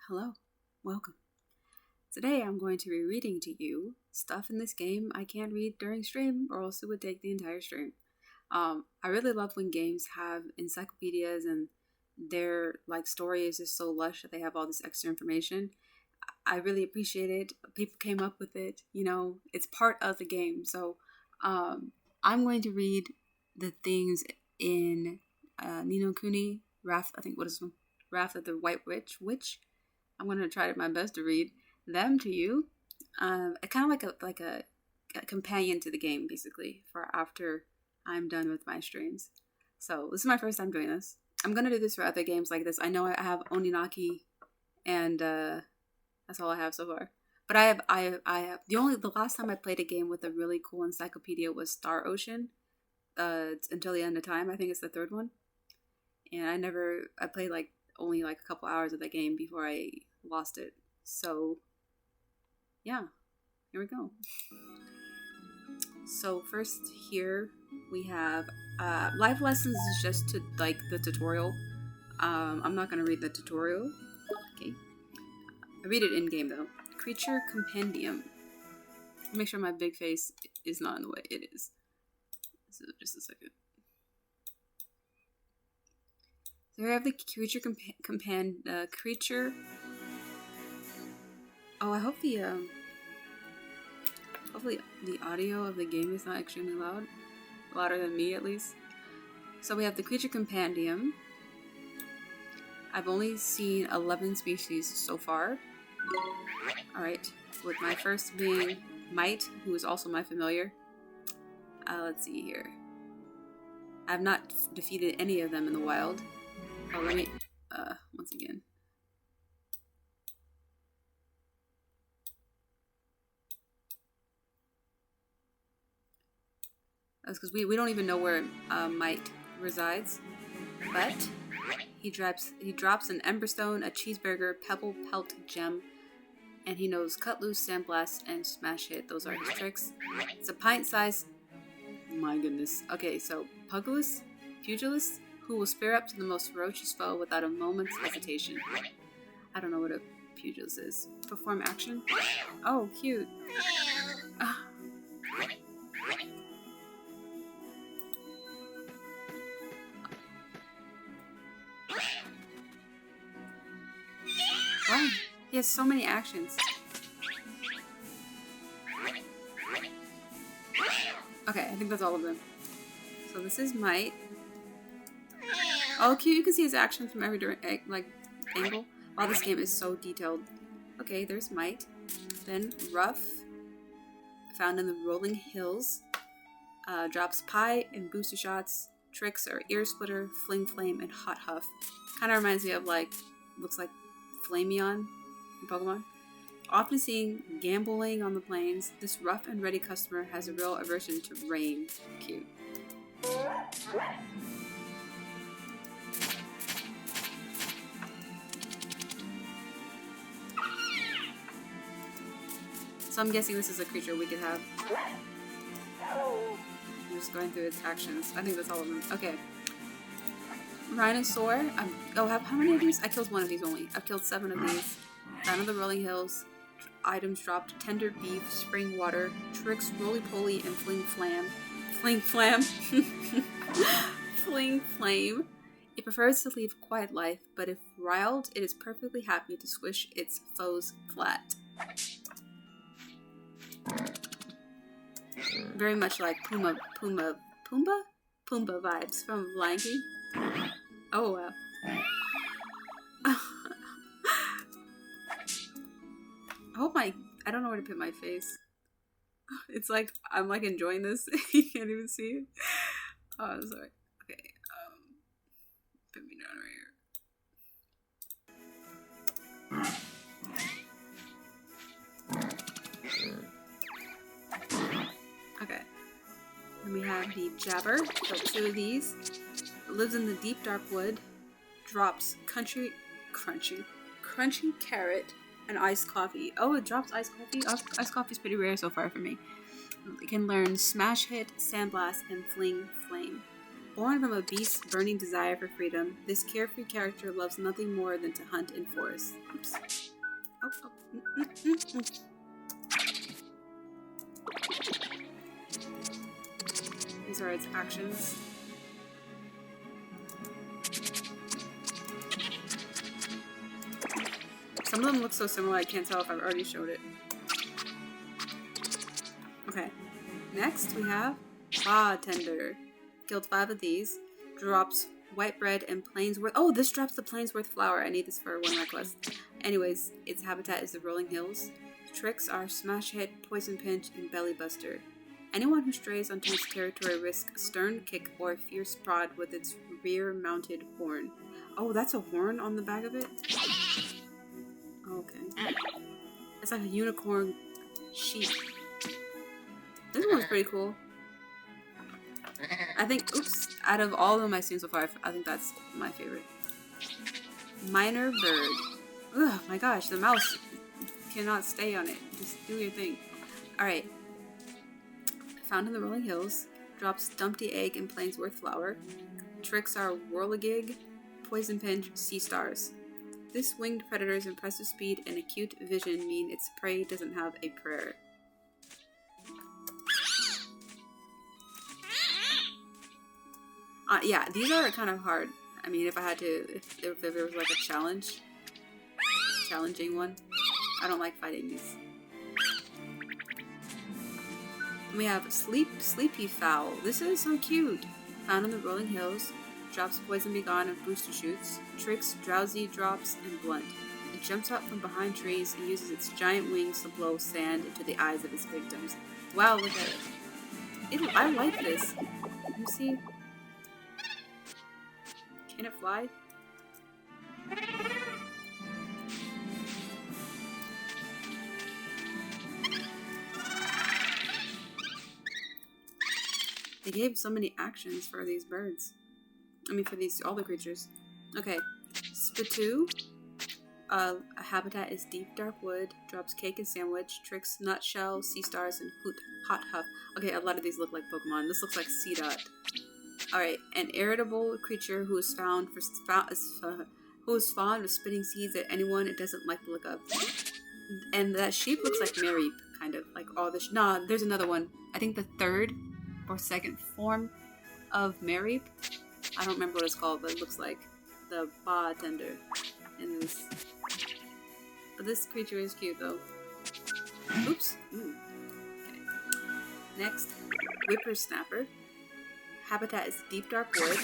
Hello, welcome. Today I'm going to be reading to you stuff in this game I can't read during stream or else it would take the entire stream. I really love when games have encyclopedias and their story is just so lush that they have all this extra information. I really appreciate it. People came up with it, it's part of the game. So I'm going to read the things in Ni No Kuni Wrath, I think what is it? Wrath of the White Witch. I'm going to try my best to read them to you. Kind of like a companion to the game, basically, for after I'm done with my streams. So this is my first time doing this. I'm going to do this for other games like this. I know I have Oninaki, and that's all I have so far. But I have the last time I played a game with a really cool encyclopedia was Star Ocean. Until the End of Time. I think it's the third one. And I played only a couple hours of the game before I lost it. So yeah, here we go. So first here we have life lessons is just to the tutorial. I'm not gonna read the tutorial. Okay. I read it in game though. Creature compendium. Make sure my big face is not in the way. It is. So just a second. So here I have the creature creature. Oh, I hope hopefully the audio of the game is not extremely loud. Louder than me, at least. So we have the creature compendium. I've only seen 11 species so far. Alright, with my first being Might, who is also my familiar. Let's see here. I've not defeated any of them in the wild. Oh, let me, once again. That's because we don't even know where Might resides. But he drops an Emberstone, a Cheeseburger, Pebble Pelt Gem, and he knows Cut Loose, Sandblast, and Smash Hit. Those are his tricks. It's a pint-sized... My goodness. Okay, so Puglis, who will spare up to the most ferocious foe without a moment's hesitation. I don't know what a Puglis is. Perform action? Oh, cute. Wow, he has so many actions. Okay, I think that's all of them. So this is Might. Oh, cute. You can see his actions from every angle. Wow, this game is so detailed. Okay, there's Might. Then Ruff, found in the rolling hills. Drops Pie and booster shots. Tricks are Ear Splitter, Fling Flame, and Hot Huff. Kind of reminds me of looks like Flameon in Pokemon. Often seen gambling on the plains, this rough and ready customer has a real aversion to rain. Cute. So I'm guessing this is a creature we could have. I'm just going through its actions. I think that's all of them. Okay. Rhinosaur. How many of these? I killed one of these only. I've killed 7 of these. Down in the rolling hills. Items dropped: tender beef, spring water, tricks, roly poly, and fling flame. Fling flame. It prefers to lead a quiet life, but if riled, it is perfectly happy to squish its foes flat. Very much like Pumbaa vibes from Lion King. Oh wow. I don't know where to put my face. It's like I'm enjoying this. You can't even see it. Oh, sorry. Okay. Put me down right here. Okay. Then we have the Jabber. So 2 of these. Lives in the deep dark wood. Drops crunchy carrot and iced coffee. Oh, it drops iced coffee? Iced coffee is pretty rare so far for me. It can learn Smash Hit, Sandblast, and Fling Flame. Born from a beast's burning desire for freedom, this carefree character loves nothing more than to hunt in forests. Oops. Oh, oh. These are its actions. Some of them look so similar I can't tell if I've already showed it. Okay. Next we have Bartender. Killed 5 of these. Drops white bread and Plainsworth. Oh, this drops the Plainsworth flower. I need this for one of my quests. Anyways, its habitat is the rolling hills. Tricks are Smash Hit, Poison Pinch, and Belly Buster. Anyone who strays onto its territory risks a stern kick or a fierce prod with its rear-mounted horn. Oh, that's a horn on the back of it? Okay. It's like a unicorn sheep. This one's pretty cool. I think, oops, out of all of them I've seen so far, I think that's my favorite. Minor Bird. Ugh, my gosh, the mouse cannot stay on it. Just do your thing. Alright. Found in the rolling hills. Drops Dumpty Egg and Plainsworth flower. Tricks are Whirligig, Poison Pinch, Sea Stars. This winged predator's impressive speed and acute vision mean its prey doesn't have a prayer. Yeah, these are kind of hard. I mean, if I had to, if there was like a challenging one. I don't like fighting these. We have Sleepy Fowl. This is so cute. Found in the rolling hills. Drops Poison Begone and Booster Shoots. Tricks Drowsy Drops and Blunt. It jumps out from behind trees and uses its giant wings to blow sand into the eyes of its victims. Wow, look at it. I like this. Let me see. Can it fly? They gave so many actions for these birds. I mean, for these, all the creatures. Okay. Spatu. A habitat is deep dark wood. Drops cake and sandwich. Tricks nutshell, sea stars, and hot huff. Okay, a lot of these look like Pokemon. This looks like C-Dot. Alright, an irritable creature who is fond of spitting seeds at anyone it doesn't like the look of. And that sheep looks like Mary, kind of. Like all the... Nah, there's another one. I think the third or second form of Mary. I don't remember what it's called, but it looks like the bartender in this. But this creature is cute, though. Oops. Ooh. Okay. Next, Whippersnapper. Habitat is deep dark wood.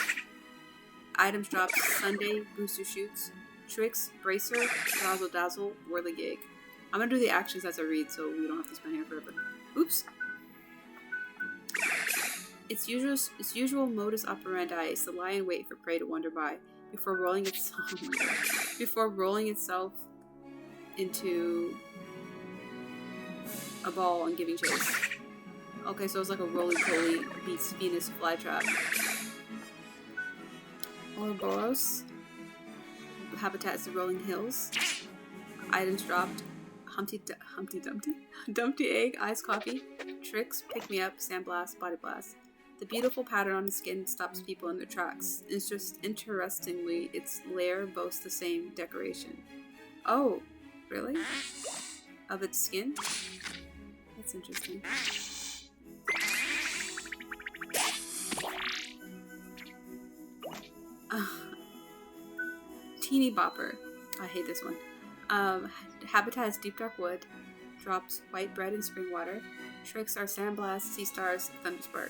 Items drop Sunday Booster Shoots. Tricks Bracer, Dazzle Dazzle, Whirligig. I'm gonna do the actions as I read, so we don't have to spend here forever. Oops. Its usual modus operandi is to lie in wait for prey to wander by before rolling itself into a ball and giving chase. Okay, so it's like a roly-poly Venus flytrap. Ouroboros. Habitat is the rolling hills. Items dropped: Humpty Dumpty Egg, Iced Coffee, Tricks, Pick Me Up, Sandblast, Body Blast. The beautiful pattern on the skin stops people in their tracks. It's just interestingly, its lair boasts the same decoration. Oh, really? Of its skin? That's interesting. Teeny Bopper. I hate this one. Habitat is deep dark wood. Drops white bread and spring water. Tricks are Sandblast, Sea Stars, Thunderspark.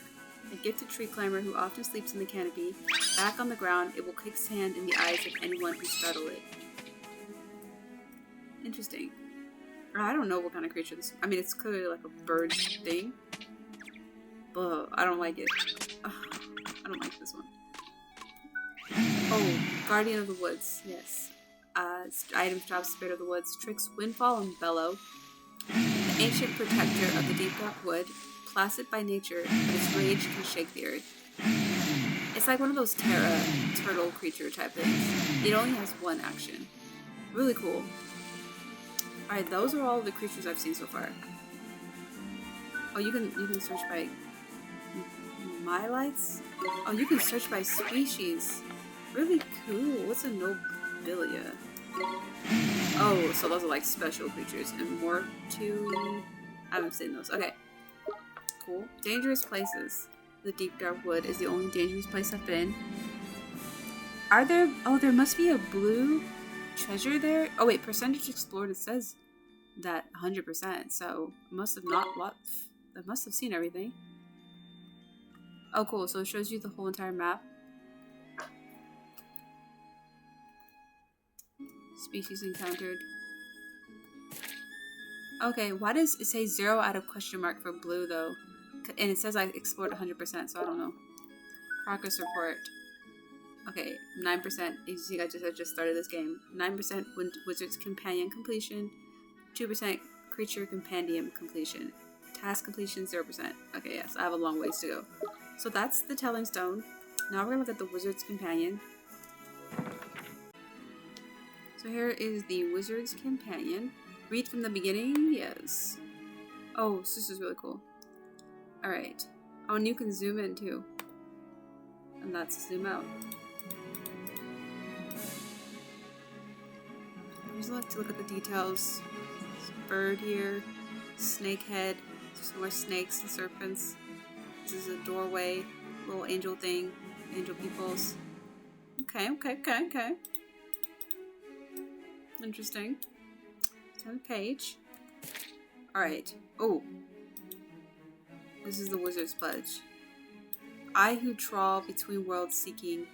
A gifted tree climber who often sleeps in the canopy. Back on the ground, it will kick sand in the eyes of anyone who startle it. Interesting. I don't know what kind of creature this is. I mean, it's clearly like a bird thing. But I don't like it. Ugh, I don't like this one. Oh, Guardian of the Woods. Yes. Items drop Spirit of the Woods. Tricks Windfall and Bellow. The ancient protector of the deep dark wood. Placid by nature, but its rage can shake the earth. It's like one of those turtle creature type things. It only has one action. Really cool. Alright, those are all the creatures I've seen so far. Oh, you can search by Mylites? Oh, you can search by species. Really cool. What's a nobilia? Oh, so those are like special creatures. And more to... I haven't seen those. Okay. Cool. Dangerous places. The deep dark wood is the only dangerous place I've been. Are there... Oh, there must be a blue treasure there. Oh, wait. Percentage explored. It says that 100%. So, must have not... What? I must have seen everything. Oh, cool. So it shows you the whole entire map. Species encountered. Okay, why does it say 0 out of question mark for blue, though? And it says I explored 100%, so I don't know. Progress report. Okay, 9%. You see, I just started this game. 9% Wizard's Companion completion. 2% Creature Compendium completion. Task completion 0%. Okay, yes, I have a long ways to go. So that's the Telling Stone. Now we're gonna look at the Wizard's Companion. So here is the Wizard's Companion. Read from the beginning? Yes. Oh, so this is really cool. Alright. Oh, and you can zoom in too. And that's zoom out. Here's a look to look at the details. There's a bird here. Snake head. There's more snakes and serpents. This is a doorway. Little angel thing. Angel peoples. Okay. Interesting. Turn the page. Alright. Oh. This is the Wizard's Pledge. I who trawl between worlds seeking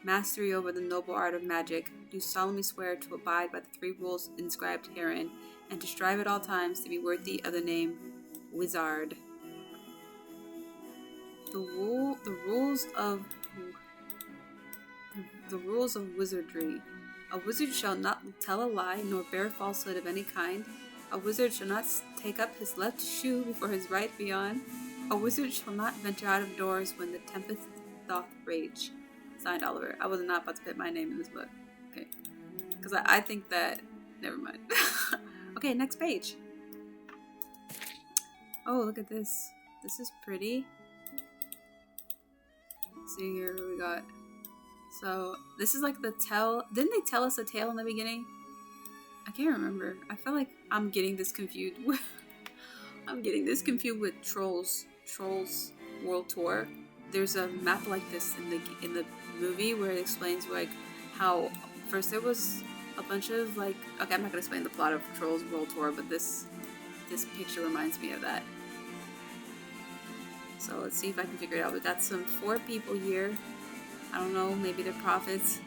mastery over the noble art of magic, do solemnly swear to abide by the 3 rules inscribed herein, and to strive at all times to be worthy of the name Wizard. The rules of wizardry. A wizard shall not tell a lie, nor bear falsehood of any kind. A wizard shall not take up his left shoe before his right be on. A wizard shall not venture out of doors when the tempest doth rage. Signed, Oliver. I was not about to put my name in this book. Okay. Because I think that... Never mind. Okay, next page. Oh, look at this. This is pretty. Let's see here what we got. So, this is like the tell... Didn't they tell us a tale in the beginning? I can't remember. I feel like I'm getting this confused with... I'm getting this confused with Trolls World Tour. There's a map like this in the movie where it explains like how first there was a bunch of like... Okay, I'm not gonna explain the plot of Trolls World Tour, but this picture reminds me of that. So let's see if I can figure it out. We got some 4 people here. I don't know, maybe they're prophets.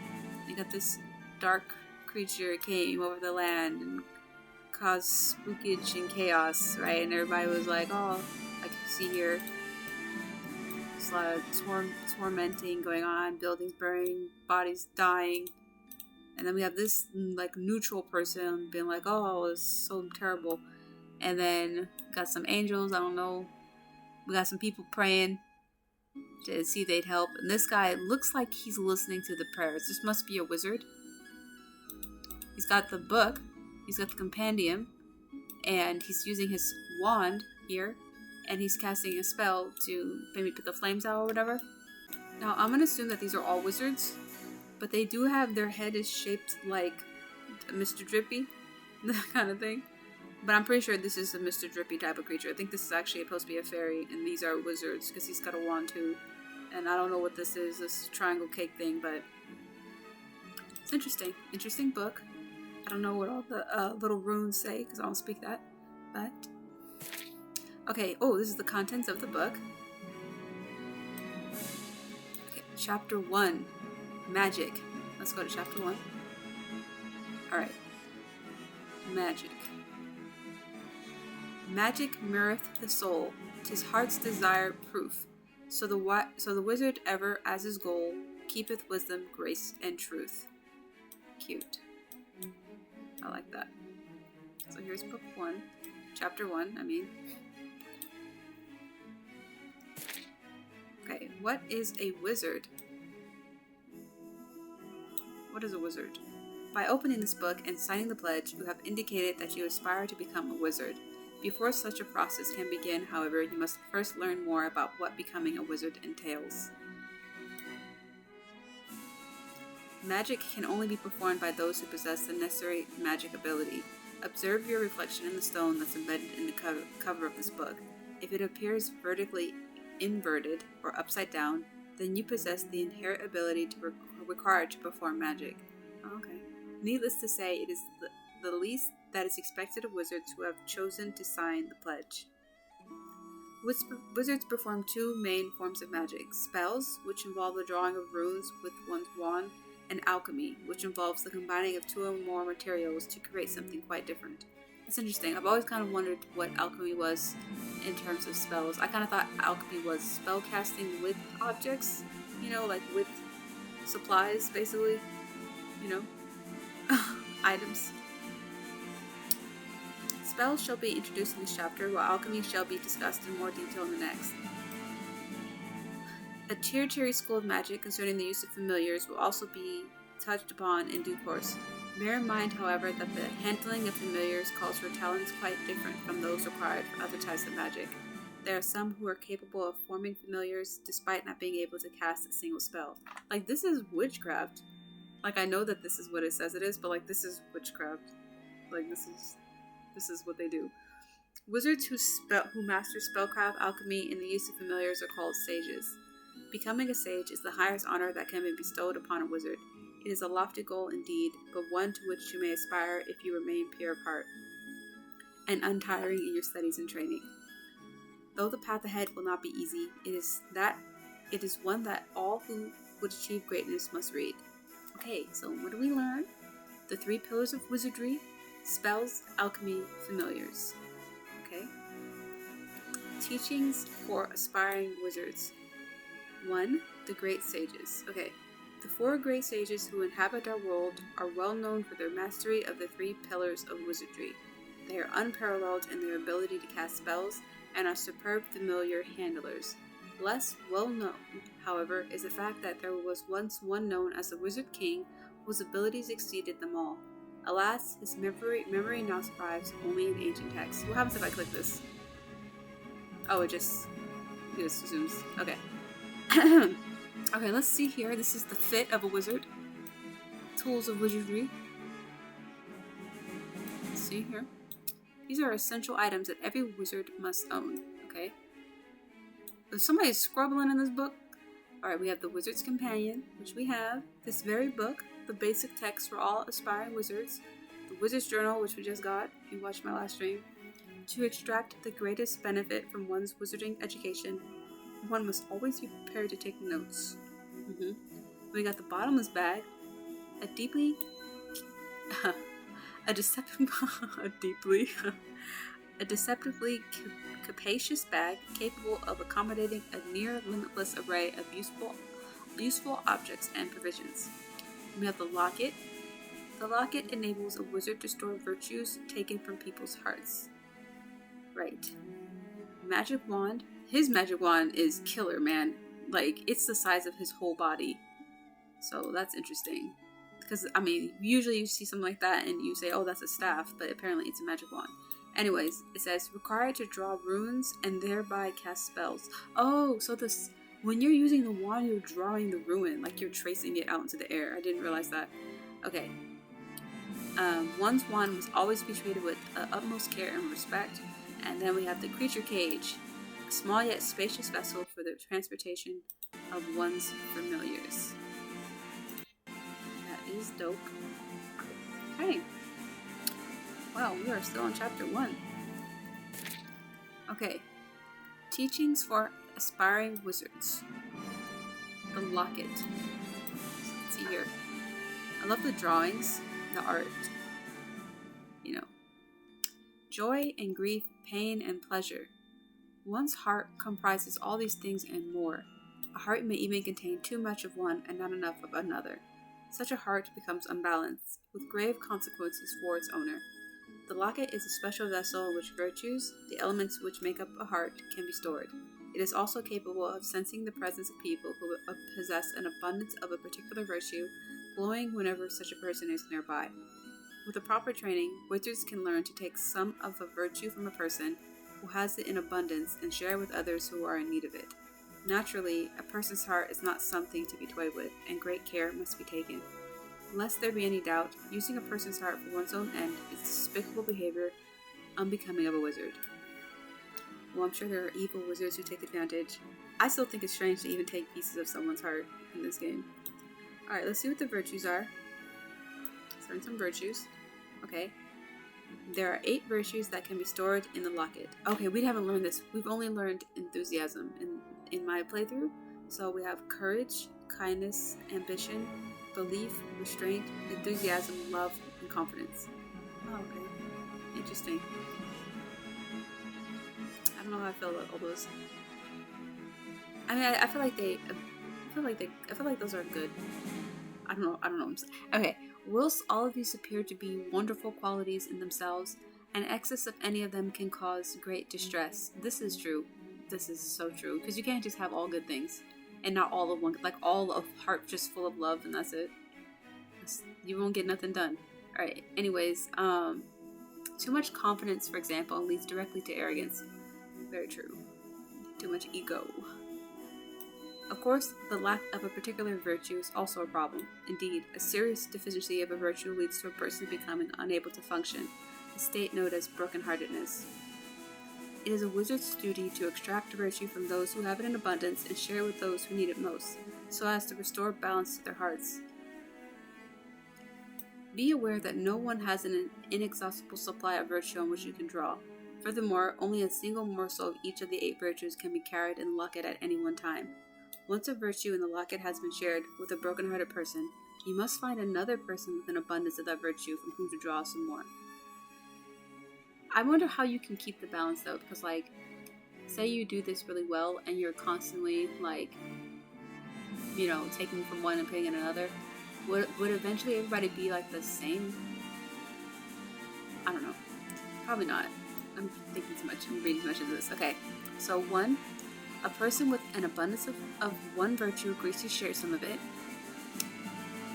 They got this dark creature came over the land and caused spookage and chaos, right? And everybody was like, oh, I can see here. There's a lot of tormenting going on, buildings burning, bodies dying. And then we have this like neutral person being like, oh, it's so terrible. And then got some angels, I don't know. We got some people praying to see if they'd help. And this guy looks like he's listening to the prayers. This must be a wizard. He's got the book. He's got the compendium. And he's using his wand here. And he's casting a spell to maybe put the flames out or whatever. Now, I'm going to assume that these are all wizards. But they do have their head is shaped like Mr. Drippy. That kind of thing. But I'm pretty sure this is a Mr. Drippy type of creature. I think this is actually supposed to be a fairy, and these are wizards, because he's got a wand too. And I don't know what this is, this triangle cake thing, but it's interesting. Interesting book. I don't know what all the little runes say, because I don't speak that. But, okay, oh, this is the contents of the book. Okay, chapter 1, Magic. Let's go to chapter 1. Alright. Magic. Magic mirroreth the soul, 'tis heart's desire proof. So the wizard ever as his goal keepeth wisdom, grace, and truth. Cute. I like that. So here's book 1, chapter 1. I mean. Okay, what is a wizard? What is a wizard? By opening this book and signing the pledge, you have indicated that you aspire to become a wizard. Before such a process can begin, however, you must first learn more about what becoming a wizard entails. Magic can only be performed by those who possess the necessary magic ability. Observe your reflection in the stone that's embedded in the cover of this book. If it appears vertically inverted or upside down, then you possess the inherent ability required to perform magic. Okay. Needless to say, it is the least that is expected of wizards who have chosen to sign the pledge. Wizards perform two main forms of magic: spells, which involve the drawing of runes with one's wand, and alchemy, which involves the combining of two or more materials to create something quite different. That's interesting. I've always kind of wondered what alchemy was in terms of spells. I kind of thought alchemy was spell casting with objects, like with supplies, basically, items. Spells shall be introduced in this chapter, while alchemy shall be discussed in more detail in the next. A tertiary school of magic concerning the use of familiars will also be touched upon in due course. Bear in mind, however, that the handling of familiars calls for talents quite different from those required for other types of magic. There are some who are capable of forming familiars despite not being able to cast a single spell. Like, this is witchcraft. Like, I know that this is what it says it is, but this is witchcraft. Like, this is what they do. Wizards who master spellcraft, alchemy, and the use of familiars are called sages. Becoming a sage is the highest honor that can be bestowed upon a wizard. It is a lofty goal indeed, but one to which you may aspire if you remain pure of heart and untiring in your studies and training. Though the path ahead will not be easy, it is one that all who would achieve greatness must read. Okay, so what do we learn? The 3 pillars of wizardry: spells, alchemy, familiars. Okay. Teachings for aspiring wizards. 1. The Great Sages. Okay. The 4 great sages who inhabit our world are well known for their mastery of the 3 pillars of wizardry. They are unparalleled in their ability to cast spells and are superb familiar handlers. Less well known, however, is the fact that there was once one known as the Wizard King whose abilities exceeded them all. Alas, his memory now survives only in ancient texts. What happens if I click this? Oh, it just zooms. Okay. Okay, let's see here. This is the fit of a wizard. Tools of wizardry. Let's see here. These are essential items that every wizard must own. Okay. Is somebody scribbling in this book? Alright, we have the Wizard's Companion, which we have. This very book, the basic text for all aspiring wizards. The Wizard's Journal, which we just got, if you watched my last stream. To extract the greatest benefit from one's wizarding education, one must always be prepared to take notes. We got the Bottomless Bag, a deceptively capacious bag capable of accommodating a near limitless array of useful objects and provisions. We have the Locket. The Locket enables a wizard to store virtues taken from people's hearts. Right. Magic Wand. His magic wand is killer, man. Like, it's the size of his whole body. So that's interesting. Because, usually you see something like that and you say, oh, that's a staff, but apparently it's a magic wand. Anyways, it says, required to draw runes and thereby cast spells. Oh, so when you're using the wand, you're drawing the rune, like you're tracing it out into the air. I didn't realize that. Okay. One's wand must always be treated with utmost care and respect. And then we have the Creature Cage, a small yet spacious vessel for the transportation of one's familiars. That is dope. Okay. Wow, we are still on chapter 1. Okay. Teachings for aspiring wizards. The Locket. Let's see here. I love the drawings, the art. Joy and grief, pain and pleasure. One's heart comprises all these things and more. A heart may even contain too much of one and not enough of another. Such a heart becomes unbalanced, with grave consequences for its owner. The Locket is a special vessel in which virtues, the elements which make up a heart, can be stored. It is also capable of sensing the presence of people who possess an abundance of a particular virtue, glowing whenever such a person is nearby. With the proper training, wizards can learn to take some of a virtue from a person who has it in abundance and share it with others who are in need of it. Naturally, a person's heart is not something to be toyed with, and great care must be taken. Lest there be any doubt, using a person's heart for one's own end is despicable behavior unbecoming of a wizard. Well, I'm sure there are evil wizards who take advantage. I still think it's strange to even take pieces of someone's heart in this game. Alright, let's see what the virtues are. Let's learn some virtues. Okay. There are 8 virtues that can be stored in the Locket. Okay, we haven't learned this. We've only learned enthusiasm in my playthrough. So we have courage, kindness, ambition, belief, restraint, enthusiasm, love, and confidence. Oh, okay. Interesting. I don't know how I feel about all those. I mean, I feel like those are good. I don't know. Okay. Whilst all of these appear to be wonderful qualities in themselves, an excess of any of them can cause great distress. This is true. This is so true. Because you can't just have all good things. And not all of one. Like all of heart just full of love and that's it. You won't get nothing done. Alright, anyways. Too much confidence, for example, leads directly to arrogance. Very true. Too much ego. Of course, the lack of a particular virtue is also a problem. Indeed, a serious deficiency of a virtue leads to a person becoming unable to function, a state known as brokenheartedness. It is a wizard's duty to extract virtue from those who have it in abundance and share it with those who need it most, so as to restore balance to their hearts. Be aware that no one has an inexhaustible supply of virtue on which you can draw. Furthermore, only a single morsel of each of the 8 virtues can be carried in the Locket at any one time. Once a virtue in the Locket has been shared with a broken-hearted person, you must find another person with an abundance of that virtue from whom to draw some more. I wonder how you can keep the balance though, because like, say you do this really well and you're constantly like, you know, taking from one and putting in another. Would eventually everybody be like the same? I don't know. Probably not. I'm thinking too much. I'm reading too much into this. Okay, so 1. A person with an abundance of one virtue agrees to share some of it.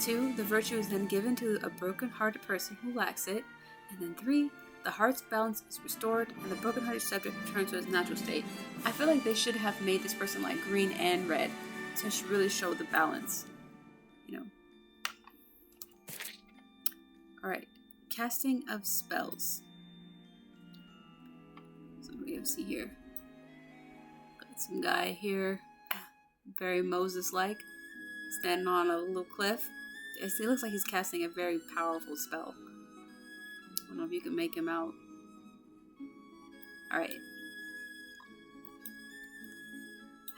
2. The virtue is then given to a broken-hearted person who lacks it. And then 3. The heart's balance is restored and the broken-hearted subject returns to his natural state. I feel like they should have made this person like green and red to really show the balance. You know. Alright. Casting of spells. So what do we have to see here? Some guy here, very Moses-like, standing on a little cliff. It looks like he's casting a very powerful spell. I don't know if you can make him out. Alright.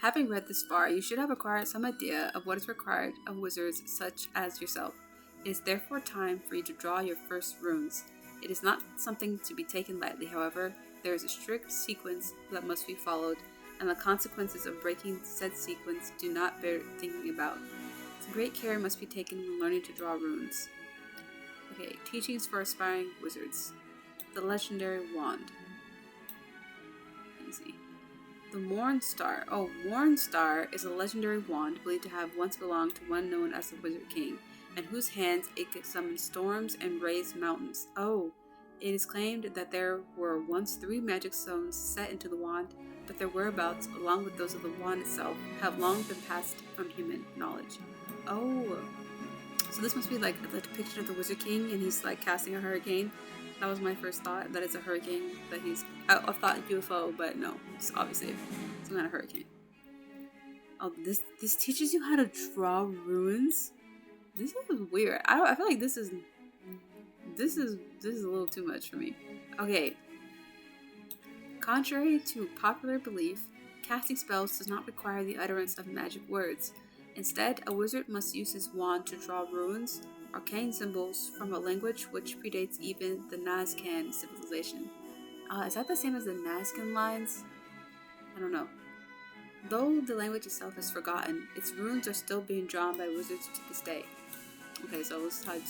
Having read this far, you should have acquired some idea of what is required of wizards such as yourself. It is therefore time for you to draw your first runes. It is not something to be taken lightly, however. There is a strict sequence that must be followed, and the consequences of breaking said sequence do not bear thinking about. So great care must be taken when learning to draw runes. Okay, teachings for aspiring wizards. The legendary wand. Let me see. The Morn Star. Oh, Morn Star is a legendary wand believed to have once belonged to one known as the Wizard King, and whose hands it could summon storms and raise mountains. Oh, it is claimed that there were once 3 magic stones set into the wand, but their whereabouts, along with those of the wand itself, have long been passed from human knowledge. Oh, so this must be like the depiction of the Wizard King, and he's like casting a hurricane. That was my first thought, that it's a hurricane, that he's... I thought UFO, but no, it's obviously some kind of hurricane. Oh, this teaches you how to draw runes? This is weird. I feel like this is a little too much for me. Okay. Contrary to popular belief, casting spells does not require the utterance of magic words. Instead, a wizard must use his wand to draw runes, arcane symbols, from a language which predates even the Nazcan civilization. Is that the same as the Nazcan lines? I don't know. Though the language itself is forgotten, its runes are still being drawn by wizards to this day. Okay, so this is how it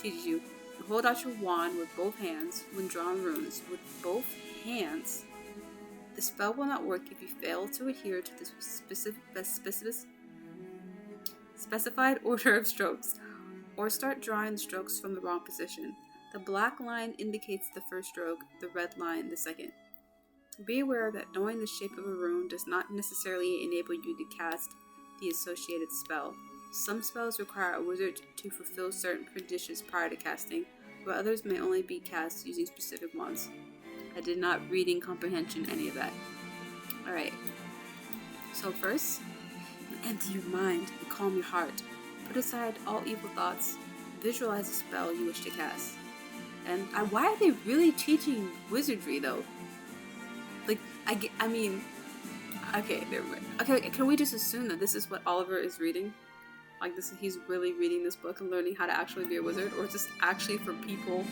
teaches you. You hold out your wand with both hands when drawing runes. With both hands, the spell will not work if you fail to adhere to the specified order of strokes, or start drawing the strokes from the wrong position. The black line indicates the first stroke, the red line the second. Be aware that knowing the shape of a rune does not necessarily enable you to cast the associated spell. Some spells require a wizard to fulfill certain conditions prior to casting, while others may only be cast using specific ones. I did not reading comprehension any of that. Alright. So first, empty your mind and calm your heart. Put aside all evil thoughts. Visualize the spell you wish to cast. And why are they really teaching wizardry though? Like, okay, never mind. Okay, can we just assume that this is what Oliver is reading? Like, he's really reading this book and learning how to actually be a wizard? Or is this actually for people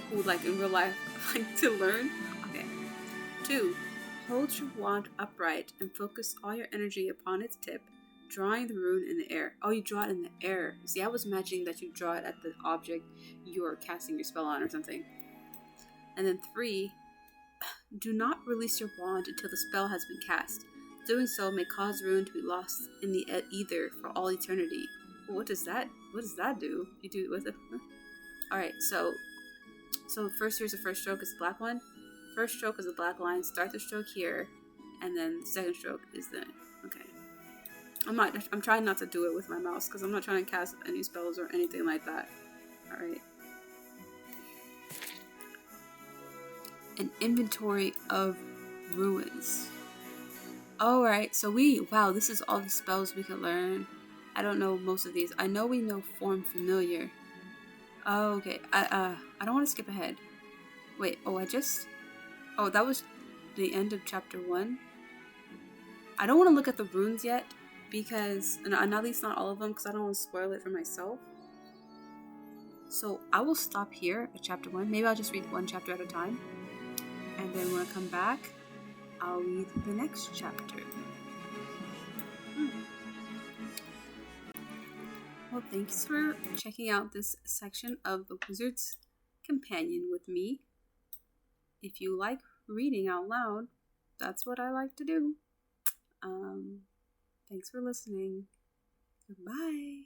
who, like, in real life, like to learn? Okay. 2. Hold your wand upright and focus all your energy upon its tip, drawing the rune in the air. Oh, you draw it in the air. See, I was imagining that you draw it at the object you're casting your spell on or something. And then 3. Do not release your wand until the spell has been cast. Doing so may cause the rune to be lost in the ether for all eternity. What does that do? You do it with it? Alright, so first here's the first stroke is the black one. First stroke is the black line. Start the stroke here, and then the second stroke is the okay. I'm trying not to do it with my mouse because I'm not trying to cast any spells or anything like that. Alright. An inventory of ruins. Alright, so wow, this is all the spells we can learn. I don't know most of these. I know we know form familiar. Oh, okay. I don't want to skip ahead. Wait, that was the end of chapter 1. I don't want to look at the runes yet because, and at least not all of them, because I don't want to spoil it for myself. So I will stop here at chapter 1. Maybe I'll just read one chapter at a time. And then when I come back, I'll read the next chapter. Well, thanks for checking out this section of The Wizard's Companion with me. If you like reading out loud, that's what I like to do. Thanks for listening. Goodbye.